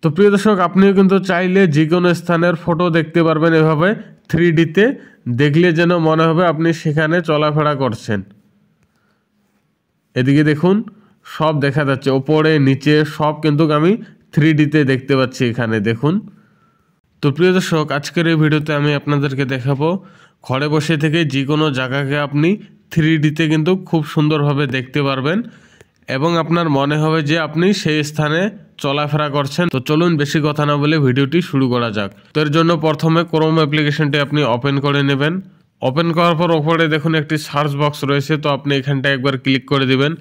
তো প্রিয় দর্শক, আপনিও কিন্তু চাইলে যে কোনো স্থানের ফটো দেখতে পারবেন এভাবে 3Dতে। দেখলে যেন মনে হবে আপনি সেখানে চলাফেরা করছেন। এদিকে দেখুন সব দেখা যাচ্ছে, ওপরে নিচে সব কিন্তু আমি 3Dতে দেখতে পাচ্ছি এখানে দেখুন। তো প্রিয় দর্শক, আজকের এই ভিডিওতে আমি আপনাদেরকে দেখাবো ঘরে বসে থেকে যে কোনো জায়গাকে আপনি 3Dতে কিন্তু খুব সুন্দরভাবে দেখতে পারবেন এবং আপনার মনে হবে যে আপনি সেই স্থানে চলাফেরা করছেন। তো চলুন বেশি কথা না বলে ভিডিওটি শুরু করা যাক। তো এর জন্য প্রথমে ক্রোম অ্যাপ্লিকেশনটি আপনি ওপেন করে নেবেন। ওপেন করার পর ওপরে দেখুন একটি সার্চ বক্স রয়েছে, তো আপনি এখানটা একবার ক্লিক করে দিবেন।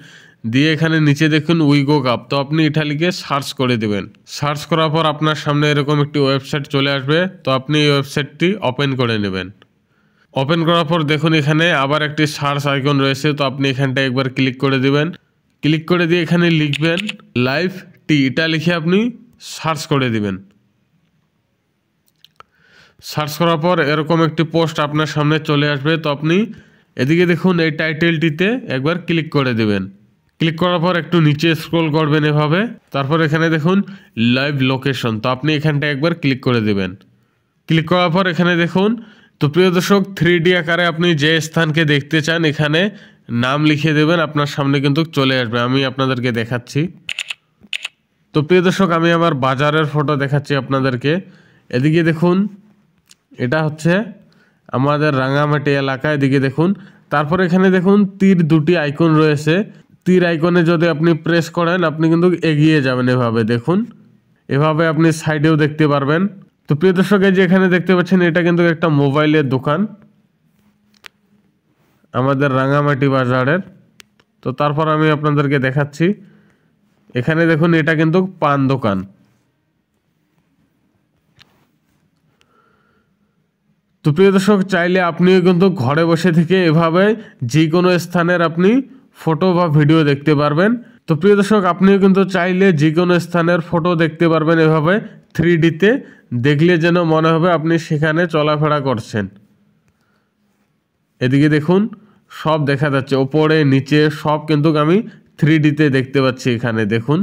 দিয়ে এখানে নিচে দেখুন উইগো কাপ, তো আপনি এটা লিখে সার্চ করে দিবেন। সার্চ করার পর আপনার সামনে এরকম একটি ওয়েবসাইট চলে আসবে, তো আপনি এই ওয়েবসাইটটি ওপেন করে নেবেন। ওপেন করার পর দেখুন এখানে আবার একটি সার্চ আইকন রয়েছে, তো আপনি এখানটা একবার ক্লিক করে দিবেন। ক্লিক করে দিয়ে এখানে লিখবেন লাইভ টি, এটা লিখে আপনি সার্চ করে দিবেন। সার্চ করার পর এরকম একটি পোস্ট আপনার সামনে চলে আসবে, তো আপনি এদিকে দেখুন এই টাইটেলটিতে একবার ক্লিক করে দিবেন। ক্লিক করার পর একটু নিচে স্ক্রল করবেন এভাবে, তারপর এখানে দেখুন লাইভ লোকেশন, তো আপনি এখানটা একবার ক্লিক করে দিবেন। ক্লিক করার পর এখানে দেখুন, তো প্রিয় দর্শক 3D আকারে আপনি যে স্থানকে দেখতে চান এখানে নাম লিখে দেবেন, আপনার সামনে কিন্তু চলে আসবে। আমি আপনাদেরকে দেখাচ্ছি। তো প্রিয় দর্শক, আমি আমার বাজারের ফটো দেখাচ্ছি আপনাদেরকে। এদিকে দেখুন এটা হচ্ছে আমাদের রাঙামাটি এলাকা, এদিকে দেখুন। তারপর এখানে দেখুন তীর দুটি আইকন রয়েছে, তীর আইকনে যদি আপনি প্রেস করেন আপনি কিন্তু এগিয়ে যাবেন এভাবে দেখুন। এভাবে আপনি সাইডেও দেখতে পারবেন। তো প্রিয় দর্শক, এই যে এখানে দেখতে পাচ্ছেন এটা কিন্তু একটা মোবাইলের দোকান আমাদের রাঙামাটি বাজারের। তো তারপর আমি আপনাদেরকে দেখাচ্ছি, এখানে দেখুন এটা কিন্তু পান দোকান। তো প্রিয় দর্শক, চাইলে আপনিও কিন্তু ঘরে বসে থেকে এভাবে যে কোনো স্থানের আপনি ফটো বা ভিডিও দেখতে পারবেন। তো প্রিয় দর্শক, আপনিও কিন্তু চাইলে যে কোনো স্থানের ফটো দেখতে পারবেন এভাবে 3Dতে। দেখলে যেন মনে হবে আপনি সেখানে চলাফেরা করছেন। এদিকে দেখুন সব দেখা যাচ্ছে, ওপরে নিচে সব কিন্তু আমি 3Dতে দেখতে পাচ্ছি এখানে দেখুন।